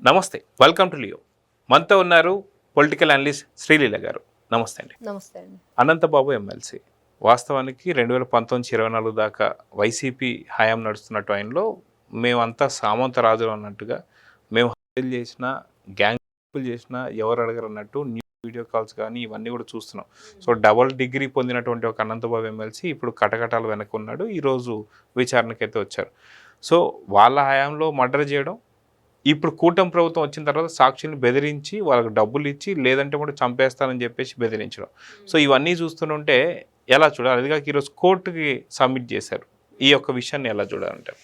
నమస్తే, welcome to Leo. మనతో ఉన్నారు పొలిటికల్ అనలిస్ట్ శ్రీలీల గారు. నమస్తే అండి. నమస్తే అండి. అనంతబాబు ఎమ్మెల్సీ వాస్తవానికి 2019-24 దాకా వైసీపీ హయాం నడుస్తున్న టైంలో మేమంతా సామంత రాజులు అన్నట్టుగా మేము హత్యలు చేసినా గ్యాంగ్ చేసినా ఎవరు అడగరు అన్నట్టు వీడియో కాల్స్ కానీ ఇవన్నీ కూడా చూస్తున్నాం. సో డబుల్ డిగ్రీ పొందినటువంటి ఒక అనంతబాబు ఎమ్మెల్సీ ఇప్పుడు కటకటాలు వెనక ఉన్నాడు. ఈరోజు విచారణకైతే వచ్చారు. సో వాళ్ళ హయాంలో మర్డర్ చేయడం, ఇప్పుడు కూటమి ప్రభుత్వం వచ్చిన తర్వాత సాక్షుల్ని బెదిరించి వాళ్ళకి డబ్బులు ఇచ్చి లేదంటే కూడా చంపేస్తానని చెప్పేసి బెదిరించడం. సో ఇవన్నీ చూస్తుంటే ఎలా చూడాలి? అది కాక ఈరోజు కోర్టుకి సబ్మిట్ చేశారు. ఈ యొక్క విషయాన్ని ఎలా చూడాలంటారు?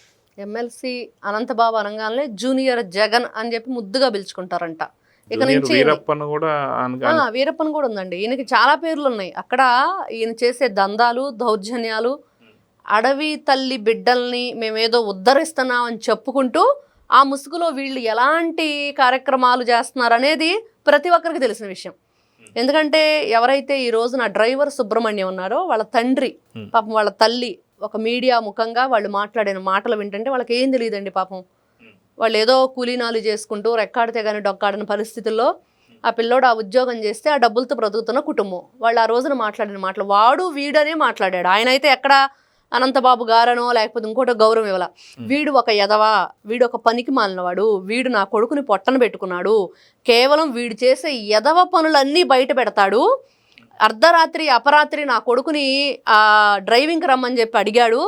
ఎమ్మెల్సీ అనంతబాబు అనగానే జూనియర్ జగన్ అని చెప్పి ముద్దుగా పిలుచుకుంటారంట. ఇక నుంచి వీరప్పన్ కూడా వీరప్పన్ కూడా ఉందండి. ఈయనకి చాలా పేర్లు ఉన్నాయి. అక్కడ ఈయన చేసే దందాలు, దౌర్జన్యాలు, అడవి తల్లి బిడ్డల్ని మేమేదో ఉద్ధరిస్తున్నాం అని చెప్పుకుంటూ ఆ ముసుగులో వీళ్ళు ఎలాంటి కార్యక్రమాలు చేస్తున్నారు అనేది ప్రతి ఒక్కరికి తెలిసిన విషయం. ఎందుకంటే ఎవరైతే ఈ రోజున డ్రైవర్ సుబ్రహ్మణ్యం ఉన్నారో వాళ్ళ తండ్రి, పాపం వాళ్ళ తల్లి ఒక మీడియా ముఖంగా వాళ్ళు మాట్లాడిన మాటలు వింటుంటే వాళ్ళకి ఏం తెలియదండి. పాపం వాళ్ళు ఏదో కూలీనాలు చేసుకుంటూ రెక్కాడితే కానీ డొక్కాడిన పరిస్థితుల్లో ఆ పిల్లోడు ఆ ఉద్యోగం చేస్తే ఆ డబ్బులతో బ్రతుకుతున్న కుటుంబం. వాళ్ళు ఆ రోజున మాట్లాడిన మాటలు వాడు వీడనే మాట్లాడాడు. ఆయన అయితే ఎక్కడ అనంతబాబు గారనో లేకపోతే ఇంకోటో గౌరవం ఇవ్వాల. వీడు ఒక ఎదవా, వీడు ఒక పనికి మాలినవాడు, వీడు నా కొడుకుని పొట్టన పెట్టుకున్నాడు, కేవలం వీడు చేసే ఎదవ పనులన్నీ బయట పెడతాడు, అర్ధరాత్రి అపరాత్రి నా కొడుకుని డ్రైవింగ్కి రమ్మని చెప్పి అడిగాడు,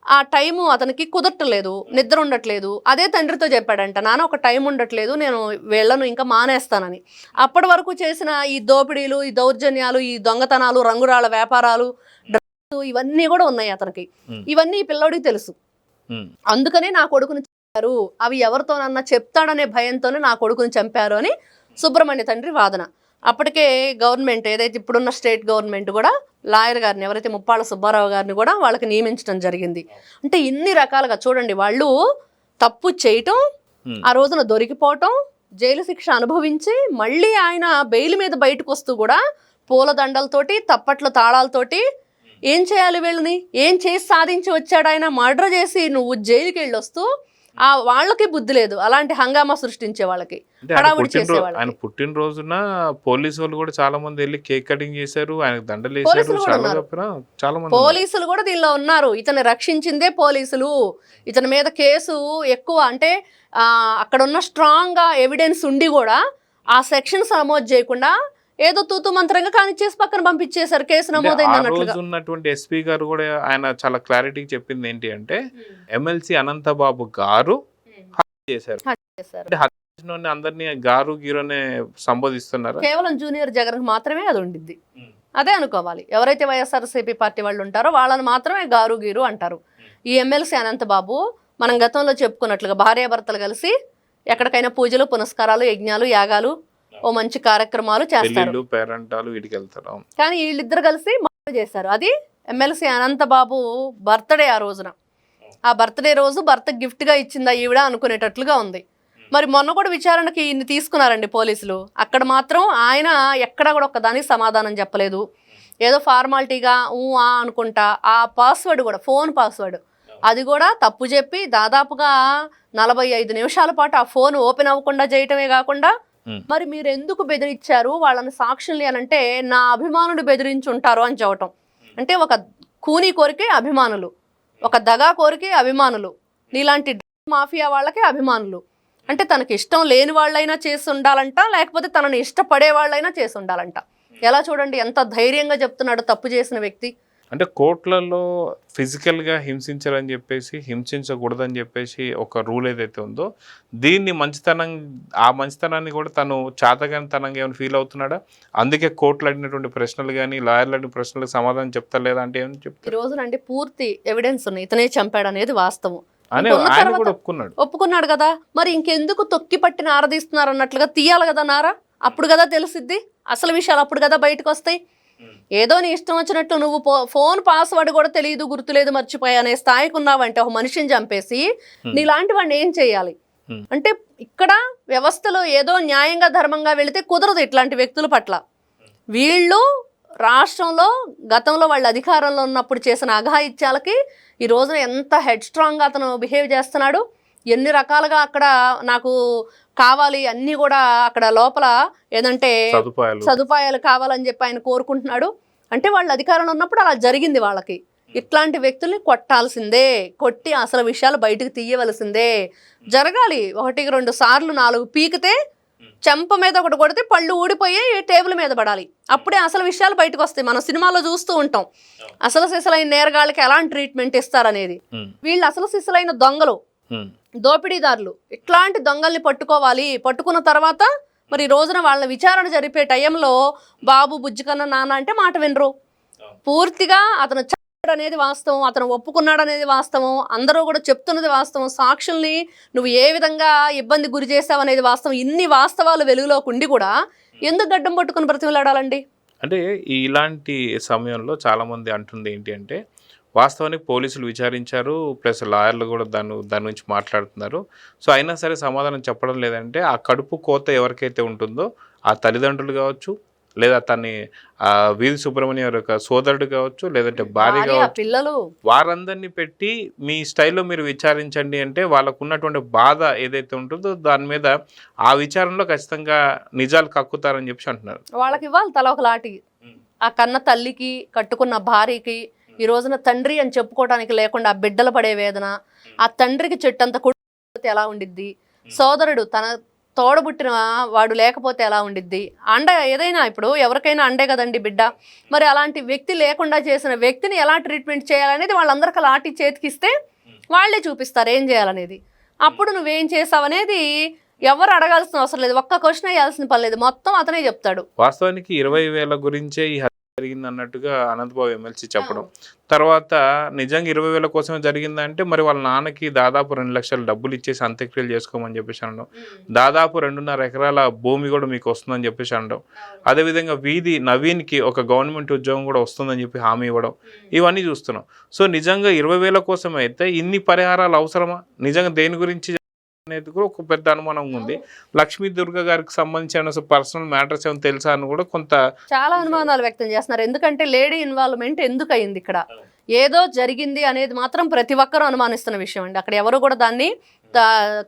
ఆ టైము అతనికి కుదరట్లేదు, నిద్ర ఉండట్లేదు. అదే తండ్రితో చెప్పాడంట, నాన్న ఒక టైం ఉండట్లేదు, నేను వెళ్ళను, ఇంకా మానేస్తానని. అప్పటి వరకు చేసిన ఈ దోపిడీలు, ఈ దౌర్జన్యాలు, ఈ దొంగతనాలు, రంగురాళ్ళ వ్యాపారాలు, ఇవన్నీ కూడా ఉన్నాయి అతనికి. ఇవన్నీ ఈ పిల్లోడికి తెలుసు. అందుకనే నా కొడుకుని చంపారు, అవి ఎవరితోనన్నా చెప్తాడనే భయంతోనే నా కొడుకుని చంపారు అని సుబ్రహ్మణ్య తండ్రి వాదన. అప్పటికే గవర్నమెంట్ ఏదైతే ఇప్పుడున్న స్టేట్ గవర్నమెంట్ కూడా లాయర్ గారిని, ఎవరైతే ముప్పాళ్ళ సుబ్బారావు గారిని కూడా వాళ్ళకి నియమించడం జరిగింది. అంటే ఇన్ని రకాలుగా చూడండి, వాళ్ళు తప్పు చేయటం, ఆ రోజున దొరికిపోవటం, జైలు శిక్ష అనుభవించి మళ్ళీ ఆయన బెయిల్ మీద బయటకు వస్తూ కూడా పూలదండలతోటి తప్పట్ల తాళాలతోటి ఏం చేయాలి, వీళ్ళని ఏం చేసి సాధించి వచ్చాడు ఆయన? మర్డర్ చేసి నువ్వు జైలుకి వెళ్ళి వస్తూ వాళ్ళకి బుద్ధి లేదు, అలాంటి హంగామా సృష్టించే వాళ్ళకి, హడావుడి చేసే వాళ్ళకి. ఆయన పుట్టినరోజున పోలీసు వాళ్ళు కూడా చాలా మంది వెళ్ళి కేక్ కటింగ్ చేశారు, ఆయనకు దండలు వేశారు, చాలా మంది పోలీసులు కూడా దీనిలో ఉన్నారు. ఇతను రక్షించిందే పోలీసులు. ఇతని మీద కేసు ఎక్కువ అంటే అక్కడ ఉన్న స్ట్రాంగ్ గా ఎవిడెన్స్ ఉండి కూడా ఆ సెక్షన్స్ నమోదు చేయకుండా ఏదో తూతు మంత్రంగా కానిచ్చేసి పక్కన పంపించేశారు, కేసు నమోదైంది. ఉన్నటువంటి ఎస్పీ గారు కూడా ఆయన చాలా క్లారిటీ చెప్పింది ఏంటి అంటే, ఎమ్మెల్సీ అనంతబాబు గారు చేశారు, అందరినీ గారు గీరోనే సంబోధిస్తున్నారు. కేవలం జూనియర్ జగన్ మాత్రమే అది ఉండిద్ది, అదే అనుకోవాలి. ఎవరైతే వైఎస్ఆర్సీపీ పార్టీ వాళ్ళు ఉంటారో వాళ్ళని మాత్రమే గారు గీరు అంటారు. ఈ ఎమ్మెల్సీ అనంతబాబు మనం గతంలో చెప్పుకున్నట్లుగా భార్యాభర్తలు కలిసి ఎక్కడికైనా పూజలు, పునస్కారాలు, యజ్ఞాలు, యాగాలు, ఓ మంచి కార్యక్రమాలు చేస్తారు. కానీ వీళ్ళిద్దరు కలిసి మర్డర్ చేశారు. అది ఎమ్మెల్సీ అనంతబాబు బర్త్డే. ఆ రోజున ఆ బర్త్డే రోజు భర్త గిఫ్ట్గా ఇచ్చిందా ఈవిడ అనుకునేటట్లుగా ఉంది. మరి మొన్న కూడా విచారణకి ఇన్ని తీసుకున్నారండి పోలీసులు. అక్కడ మాత్రం ఆయన ఎక్కడా కూడా ఒక్కదానికి సమాధానం చెప్పలేదు. ఏదో ఫార్మాలిటీగా అనుకుంటా ఆ పాస్వర్డ్ కూడా, ఫోన్ పాస్వర్డ్ అది కూడా తప్పు చెప్పి దాదాపుగా 45 నిమిషాల పాటు ఆ ఫోన్ ఓపెన్ అవ్వకుండా చేయటమే కాకుండా, మరి మీరు ఎందుకు బెదిరించారు వాళ్ళని సాక్షుల్ని అని అంటే, నా అభిమానులు బెదిరించి ఉంటారు అని చెప్పటం. అంటే ఒక కూనీ కోరికే అభిమానులు, ఒక దగా కోరికే అభిమానులు, నీలాంటి మాఫియా వాళ్ళకే అభిమానులు. అంటే తనకి ఇష్టం లేని వాళ్ళైనా చేసి ఉండాలంట, లేకపోతే తనని ఇష్టపడే వాళ్ళైనా చేసి ఉండాలంట. ఎలా చూడండి, ఎంత ధైర్యంగా చెప్తున్నాడు తప్పు చేసిన వ్యక్తి. అంటే కోర్టులలో ఫిజికల్గా హింసించాలని చెప్పేసి, హింసించకూడదని చెప్పేసి ఒక రూల్ ఏదైతే ఉందో, దీన్ని ఆ మంచితనాన్ని కూడా తను చాతగానితనంగా ఏమైనా ఫీల్ అవుతున్నాడా? అందుకే కోర్టులు అడిగినటువంటి ప్రశ్నలు కానీ, లాయర్లు అడిగిన ప్రశ్నలకు సమాధానం చెప్తలేదా అంటే ఏమని చెప్తారు? ఈ రోజునంటే పూర్తి ఎవిడెన్స్ ఉన్నాయి, ఇతనే చంపాడు అనేది వాస్తవం. ఒప్పుకున్నాడు కదా, మరి ఇంకెందుకు తొక్కి పట్టిన ఆరదీస్తున్నారు అన్నట్లుగా తీయాలి కదా నారా. అప్పుడు కదా తెలిసిద్ది అసలు విషయాలు, అప్పుడు కదా బయటకు వస్తాయి. ఏదో నీ ఇష్టం వచ్చినట్టు నువ్వు ఫోన్ పాస్వర్డ్ కూడా తెలియదు, గుర్తులేదు, మర్చిపోయా అనే స్థాయికి ఉన్నావంటే, ఒక మనిషిని చంపేసి నీలాంటి వాడిని ఏం చేయాలి? అంటే ఇక్కడ వ్యవస్థలో ఏదో న్యాయంగా ధర్మంగా వెళితే కుదరదు ఇట్లాంటి వ్యక్తుల పట్ల. వీళ్ళు రాష్ట్రంలో గతంలో వాళ్ళు అధికారంలో ఉన్నప్పుడు చేసిన అఘాయిత్యాలకి ఈ రోజున ఎంత హెడ్ స్ట్రాంగ్గా అతను బిహేవ్ చేస్తున్నాడు, ఎన్ని రకాలుగా అక్కడ నాకు కావాలి అన్నీ కూడా అక్కడ లోపల ఏదంటే సదుపాయాలు కావాలని చెప్పి ఆయన కోరుకుంటున్నాడు. అంటే వాళ్ళు అధికారంలో ఉన్నప్పుడు అలా జరిగింది వాళ్ళకి. ఇట్లాంటి వ్యక్తుల్ని కొట్టాల్సిందే, కొట్టి అసలు విషయాలు బయటకు తీయవలసిందే, జరగాలి. 1-2 సార్లు 4 పీకితే చెంప మీద ఒకటి కొడితే పళ్ళు ఊడిపోయి టేబుల్ మీద పడాలి. అప్పుడే అసలు విషయాలు బయటకు వస్తాయి. మనం సినిమాలో చూస్తూ ఉంటాం అసలు సిసలైన నేరగాళ్ళకి ఎలాంటి ట్రీట్మెంట్ ఇస్తారనేది. వీళ్ళు అసలు సిసలైన దొంగలు, దోపిడీదారులు. ఇట్లాంటి దొంగల్ని పట్టుకోవాలి. పట్టుకున్న తర్వాత మరి ఈ రోజున వాళ్ళ విచారణ జరిపే టైంలో బాబు బుజ్జి కన్నా నాన్న అంటే మాట వినరు. పూర్తిగా అతను అనేది వాస్తవం, అతను ఒప్పుకున్నాడు అనేది వాస్తవం, అందరూ కూడా చెప్తున్నది వాస్తవం, సాక్షుల్ని నువ్వు ఏ విధంగా ఇబ్బంది గురి చేసావు అనేది వాస్తవం. ఇన్ని వాస్తవాలు వెలుగులోకి ఉండి కూడా ఎందుకు గడ్డం పట్టుకుని బ్రతిమలాడాలండి? అంటే ఇలాంటి సమయంలో చాలామంది అంటుంది ఏంటి అంటే, వాస్తవానికి పోలీసులు విచారించారు, ప్లస్ లాయర్లు కూడా దాని గురించి మాట్లాడుతున్నారు. సో అయినా సరే సమాధానం చెప్పడం లేదంటే ఆ కడుపు కోత ఎవరికైతే ఉంటుందో ఆ తల్లిదండ్రులు కావచ్చు, లేదా తన్ని వీధి సుబ్రహ్మణ్యం యొక్క సోదరుడు కావచ్చు, లేదంటే భార్య కావచ్చు, పిల్లలు, వారందరినీ పెట్టి మీ స్టైల్లో మీరు విచారించండి అంటే వాళ్ళకు ఉన్నటువంటి బాధ ఏదైతే ఉంటుందో దాని మీద ఆ విచారణలో ఖచ్చితంగా నిజాలు కక్కుతారని చెప్పి అంటున్నారు. వాళ్ళకి ఇవ్వాలి తల ఒక లాటి. ఆ కన్న తల్లికి, కట్టుకున్న భార్యకి, ఈ రోజున తండ్రి అని చెప్పుకోవడానికి లేకుండా ఆ బిడ్డలు పడే వేదన, ఆ తండ్రికి చెట్టంత కొడుకు ఎలా ఉండిద్ది, సోదరుడు తన తోడబుట్టిన వాడు లేకపోతే ఎలా ఉండిద్ది, అండ ఏదైనా ఇప్పుడు ఎవరికైనా అండే కదండి బిడ్డ. మరి అలాంటి వ్యక్తి లేకుండా చేసిన వ్యక్తిని ఎలా ట్రీట్మెంట్ చేయాలనేది వాళ్ళందరికీ లాటి చేతికిస్తే వాళ్ళే చూపిస్తారు ఏం చేయాలనేది. అప్పుడు నువ్వేం చేసావనేది ఎవరు అడగాల్సిన అవసరం లేదు, ఒక్క క్వశ్చన్ వేయాల్సిన పని లేదు, మొత్తం అతనే చెప్తాడు. వాస్తవానికి 20,000 గురించే ఈ జరిగింది అన్నట్టుగా అనంతబాబు ఎమ్మెల్సీ చెప్పడం, తర్వాత నిజంగా 20,000 కోసమే జరిగిందంటే మరి వాళ్ళ నాన్నకి దాదాపు 2 లక్షల డబ్బులు ఇచ్చేసి అంత్యక్రియలు చేసుకోమని చెప్పేసి అనడం, దాదాపు 2.5 ఎకరాల భూమి కూడా మీకు వస్తుందని చెప్పేసి అనడం, అదేవిధంగా వీధి నవీన్కి ఒక గవర్నమెంట్ ఉద్యోగం కూడా వస్తుందని చెప్పి హామీ ఇవ్వడం, ఇవన్నీ చూస్తున్నాం. సో నిజంగా 20,000 కోసం అయితే ఇన్ని పరిహారాలు అవసరమా? నిజంగా దేని గురించి అనేది కూడా ఒక పెద్ద అనుమానం ఉంది. లక్ష్మీ దుర్గ గారికి సంబంధించిన పర్సనల్ మ్యాటర్స్ ఏమైనా తెలుసా అని కూడా కొంత చాలా అనుమానాలు వ్యక్తం చేస్తున్నారు. ఎందుకంటే లేడీ ఇన్వాల్వ్మెంట్ ఎందుకు అయింది ఇక్కడ, ఏదో జరిగింది అనేది మాత్రం ప్రతి ఒక్కరూ అనుమానిస్తున్న విషయం అండి. అక్కడ ఎవరు కూడా దాన్ని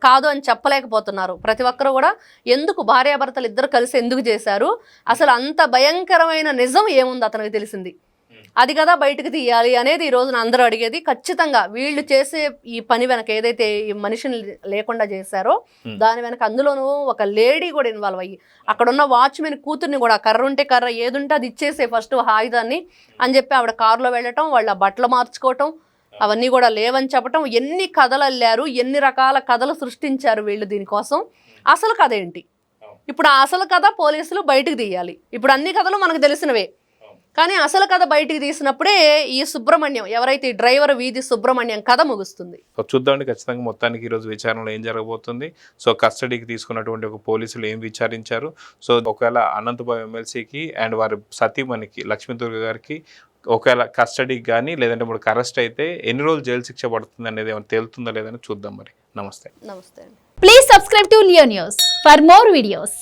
కాదు అని చెప్పలేకపోతున్నారు. ప్రతి ఒక్కరు కూడా ఎందుకు భార్యాభర్తలు ఇద్దరు కలిసి ఎందుకు చేశారు, అసలు అంత భయంకరమైన నిజం ఏముంది అతనికి తెలిసింది, అది కదా బయటకు తీయాలి అనేది ఈ రోజున అందరూ అడిగేది. ఖచ్చితంగా వీళ్ళు చేసే ఈ పని వెనక ఏదైతే ఈ మనిషిని లేకుండా చేశారో దాని వెనక అందులోనూ ఒక లేడీ కూడా ఇన్వాల్వ్ అయ్యి అక్కడున్న వాచ్మెన్ కూతుర్ని కూడా కర్ర ఉంటే కర్ర ఏదుంటే అది ఇచ్చేసే ఫస్ట్ ఆయుధాన్ని అని చెప్పి ఆవిడ కారులో వెళ్ళటం, వాళ్ళ బట్టలు మార్చుకోవటం, అవన్నీ కూడా లేవని చెప్పటం, ఎన్ని కథలు అల్లారు, ఎన్ని రకాల కథలు సృష్టించారు వీళ్ళు దీనికోసం. అసలు కథ ఏంటి? ఇప్పుడు ఆ అసలు కథ పోలీసులు బయటకు తీయాలి. ఇప్పుడు అన్ని కథలు మనకు తెలిసినవే, కానీ అసలు కథ బయటికి తీసినప్పుడే ఈ సుబ్రహ్మణ్యం ఎవరైతే డ్రైవర్ వీధి సుబ్రహ్మణ్యం కథ ముగుస్తుంది. చూద్దామండి ఖచ్చితంగా మొత్తానికి ఈరోజు విచారణలో ఏం జరగబోతుంది. సో కస్టడీకి తీసుకున్నటువంటి ఒక పోలీసులు ఏం విచారించారు, సో ఒకవేళ అనంతబాబు ఎమ్మెల్సీకి అండ్ వారి సతీమణికి లక్ష్మీదుర్గ గారికి ఒకవేళ కస్టడీకి కానీ లేదంటే మనకు అరెస్ట్ అయితే ఎన్ని రోజులు జైలు శిక్ష పడుతుంది అనేది ఏమైనా తేలుతుందా లేదని చూద్దాం. మరి నమస్తే. నమస్తే. Please subscribe to Leo news for more videos.